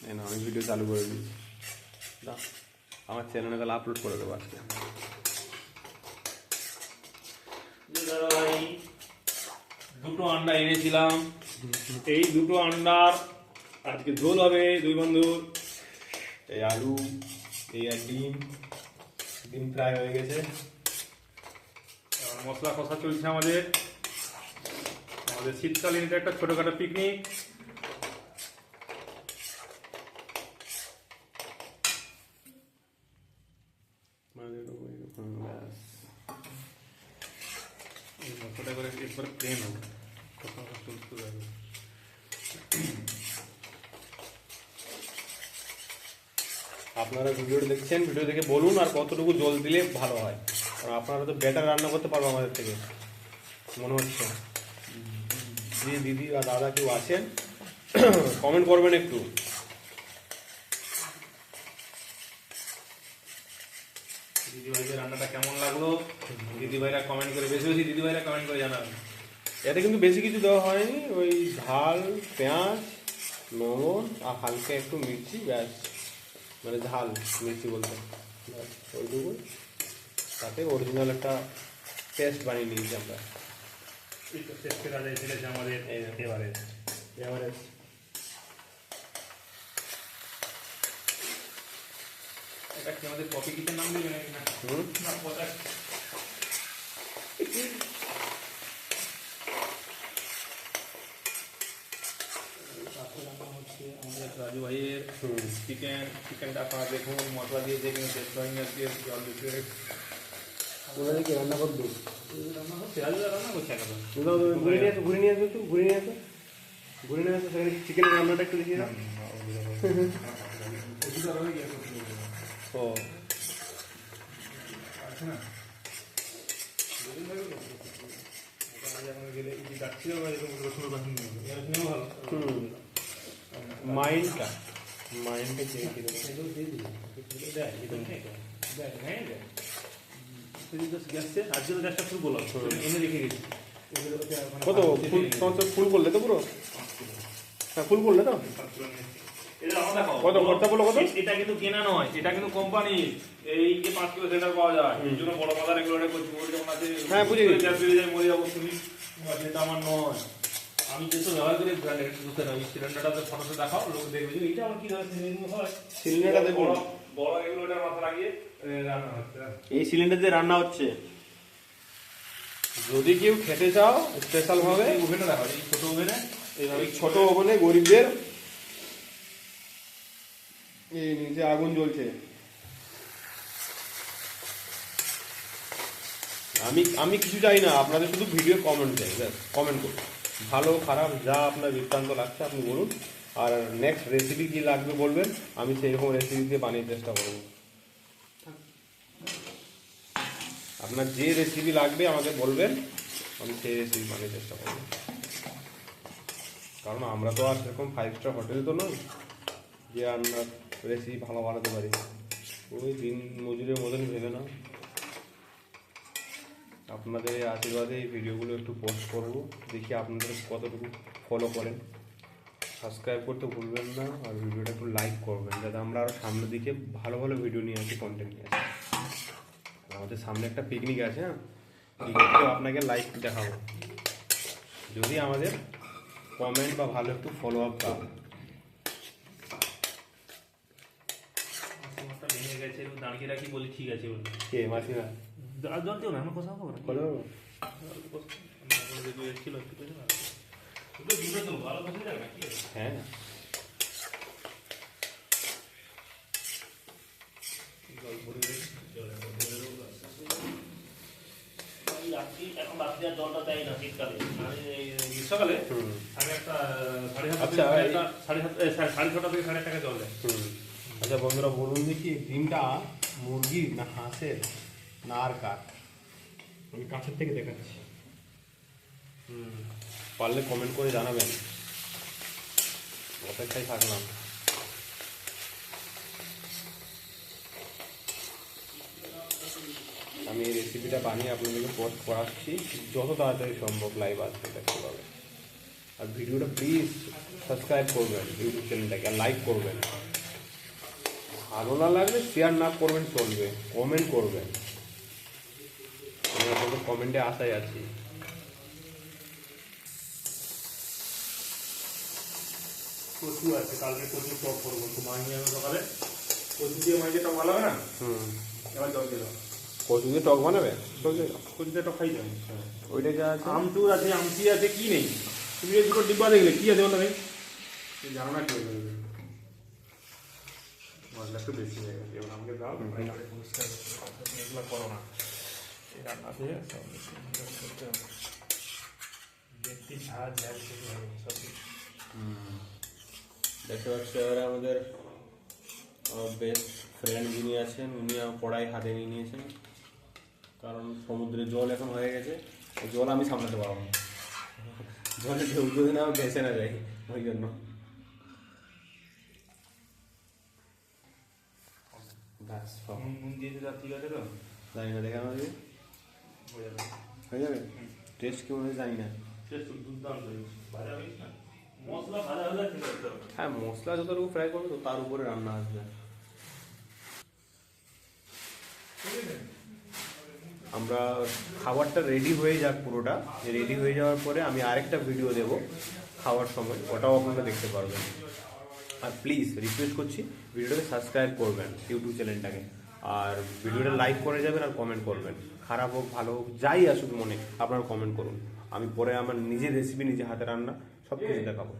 এই না আমি ভিডিও চালু করে দিচ্ছি, দাও আমার চ্যানেলে তাহলে আপলোড করে দেবো আজকে। ভাই দুটো আন্ডা এনেছিলাম, এই দুটো আন্ডার আজকে ঝোল হবে দুই বন্ধুর। এই আলু, এই আর ডিম, ডিম ফ্রাই হয়ে গেছে। মশলা কষা চলছে আমাদের শীতকালীন এটা একটা ছোটখাটো পিকনিক। মশলাটা করে একবার প্লেন হবে, আপনারা ভিডিওটা দেখছেন, ভিডিও দেখে বলুন আর কতটুকু জল দিলে ভালো হয়, কারণ আপনারা তো বেটার রান্না করতে পারবো আমাদের থেকে মনে হচ্ছে। যে দিদি আর দাদা কেউ আছেন কমেন্ট করবেন একটু। দিদিভাইদের রান্নাটা কেমন লাগলো দিদিভাইরা কমেন্ট করে, বেশি বেশি দিদিভাইরা কমেন্ট করে জানাবেন। এতে কিন্তু বেশি কিছু দেওয়া হয়নি, ওই ঝাল, পেঁয়াজ, লবণ আর হালকা একটু মির্চি, ব্যাস। মানে ঝাল মির্চি বলতে ব্যাস ওইটুকু, তাতে অরিজিনাল একটা টেস্ট বানিয়ে নিয়েছি আমরা। আমাদের এবারে এটা কি আমাদের কপি কিচেন নাম দিবে নাকি? না পচা আমাদের রাজু ভাইয়ের চিকেনটা আপনারা দেখুন, মশলা দিয়ে দেখুন, টেস্ট হয়নি আজকে, জল দিতে ওনাদেরকে রান্না করবো, রান্না করছে, রাজু রান্না করছে এখন। ঘুরে নিয়ে আসো, ঘুরে নিয়ে আসো, ঘুরে নিয়ে আসো, ঘুরে নিয়ে আসো, সেখানে চিকেনের রান্নাটা একটু দেখিয়ে দাও। ও আছে না মাইন্ডটা চেয়ে গ্যাসটা ফুল বললাম, এনে রেখে গেছি। কত ফুল, তোমার ফুল করলে তো পুরো? হ্যাঁ ফুল করলে তো কত খরচা বলো কত? এটা কিন্তু কেনা নয়, এটা কিন্তু কোম্পানি, এই যে 5 কিলো সেন্টার পাওয়া যায়, এই জন্য বড় বাজার এগুলো করছি। ওর যেমন আছে, হ্যাঁ বুঝি গ্যাস বেরিয়ে যায়, মরে যাবো তুমি, এটা আমার নয়। আমি যেসব ব্যবহার করি ব্র্যান্ডেড, বুঝতে না, এই সিলিন্ডারটাতে ফটোতে দেখাও, লোক দেখবে যে এইটা আমার কি ধরনের হয়। সিলিন্ডারটা দেখুন, বড় এগুলোটার মাথা লাগিয়ে রান্না হচ্ছে। এই সিলিন্ডার দিয়ে রান্না হচ্ছে। যদি কেউ খেতে চাও স্পেশাল ভাবে ওভেনে দেখা যায়, এই ছোট ওভেনে, এইভাবে ছোট ওভেনে গরিবদের, এই নিচে আগুন জ্বলছে। আমি কিছু চাই না, আপনাদের শুধু ভিডিও কমেন্ট চাই, ব্যাস কমেন্ট করুন, ভালো খারাপ যা আপনার বৃত্তান্ত লাগছে আপনি বলুন, আর নেক্সট রেসিপি কী লাগবে বলবেন, আমি সেইরকম রেসিপি দিয়ে বানিয়ে চেষ্টা করব। আপনার যে রেসিপি লাগবে আমাকে বলবেন, আমি সেই রেসিপি বানিয়ে চেষ্টা করব। কারণ আমরা তো আর সেরকম 5 স্টার হোটেল তো নই যে আমরা রেসিপি ভালো বানাতে পারি, ওই দিন মজুরের মতন ভেবে না। আপনাদের এই আশীর্বাদে এই ভিডিওগুলো একটু পোস্ট করব, দেখি আপনাদের কতটুকু ফলো করেন। সাবস্ক্রাইব করতে ভুলবেন না, আর ভিডিওটা একটু লাইক করবেন, যাতে আমরা আরও সামনের দিকে ভালো ভালো ভিডিও নিয়ে আসি, কন্টেন্ট নিয়ে আসি। আমাদের সামনে একটা পিকনিক আছে, হ্যাঁ পিকনিকটাও আপনাকে লাইক দেখাবো যদি আমাদের কমেন্ট বা ভালো একটু ফলো আপ পান। ভেঙে গেছে, দাঁড়িয়ে রাখি বলি ঠিক আছে বলি। কে মাসিরা আর জল দিও না, আমার কথা হবে না। হ্যাঁ এখন রাত্রি আর জলটা দেয় না শীতকালে, গ্রীষ্মকালে আমি একটা 6:30 থেকে 6:30 টাকা জল দেয়। আচ্ছা বন্ধুরা বলুন দেখি, ডিমটা মুরগির না হাঁসের না আর কার? আমি কাছের থেকে দেখাচ্ছি, পারলে কমেন্ট করে জানাবেন, অপেক্ষায় থাকলাম। আমি এই রেসিপিটা বানিয়ে আপনাদেরকে পোস্ট করাচ্ছি যত তাড়াতাড়ি সম্ভব, লাইভ আসবে দেখতে পাবে। আর ভিডিওটা প্লিজ সাবস্ক্রাইব করবেন ইউটিউব চ্যানেলটাকে, আর লাইক করবেন। ভালো না লাগলে শেয়ার না করবেন চলবে, কমেন্ট করবেন। আমি আপনাদের কমেন্টে আশায় আছি। কচু আছে, কালকে কচু টক করবো, তো মাছ নিয়ে সকালে কচু দিয়ে মাছ টক ভালো হবে না? এবার জল দিয়ে দাও। কচু দিয়ে টক বানাবে? কচু দিয়ে টক খাই যাবে। ওইটা যা আছে, আমচুর আছে, আমচি আছে, কি নেই? তুমি এই দুটো ডিব্বা দেখলে কি আছে বলো ভাই? জানো না কি হবে? মশলা একটু বেশি হয়ে গেছে, এবার আমাকে দাও, পরিষ্কার এগুলো করো না। এই রান্না থেকে সব করতে হবে। ব্যক্তি ছাড়া যায় সব দেখতে পাচ্ছি এবারে আমাদের বেস্ট ফ্রেন্ড যিনি আছেন উনি কড়াই হাতে নিয়ে নিয়েছেন, কারণ সমুদ্রে জল এখন হয়ে গেছে, এই জল আমি সামলাতে পারবো না, জলে ঢেউ যদি না ভেসে না যাই, ওই জন্য। ব্যাস নুন দিয়েছে, তার ঠিক আছে তো? জানি না, দেখে আমাদের হয়ে যাবে। হয়ে যাবে। টেস্ট কেমন হয়েছে জানি না। টেস্ট তো দুর্দান্ত হয়েছে। ভাজা হয়েছে না? মশলা ভাজা হলে ঠিক আছে। হ্যাঁ, মশলা যতটুকু ফ্রাই করবে তো তার উপরে রান্না আসবে। আমরা খাবারটা রেডি হয়ে যাক, পুরোটা রেডি হয়ে যাওয়ার পরে আমি আরেকটা ভিডিও দেব খাওয়ার সময়, ওটাও আপনারা দেখতে পারবেন। আর প্লিজ রিকোয়েস্ট করছি ভিডিওটাকে সাবস্ক্রাইব করবেন ইউটিউব চ্যানেলটাকে, আর ভিডিওটা লাইক করে যাবেন আর কমেন্ট করবেন। খারাপ হোক ভালো হোক যাই আসুক মনে, আপনারা কমেন্ট করুন। আমি পরে আমার নিজের রেসিপি, নিজে হাতে রান্না সব কিছু দেখাবো।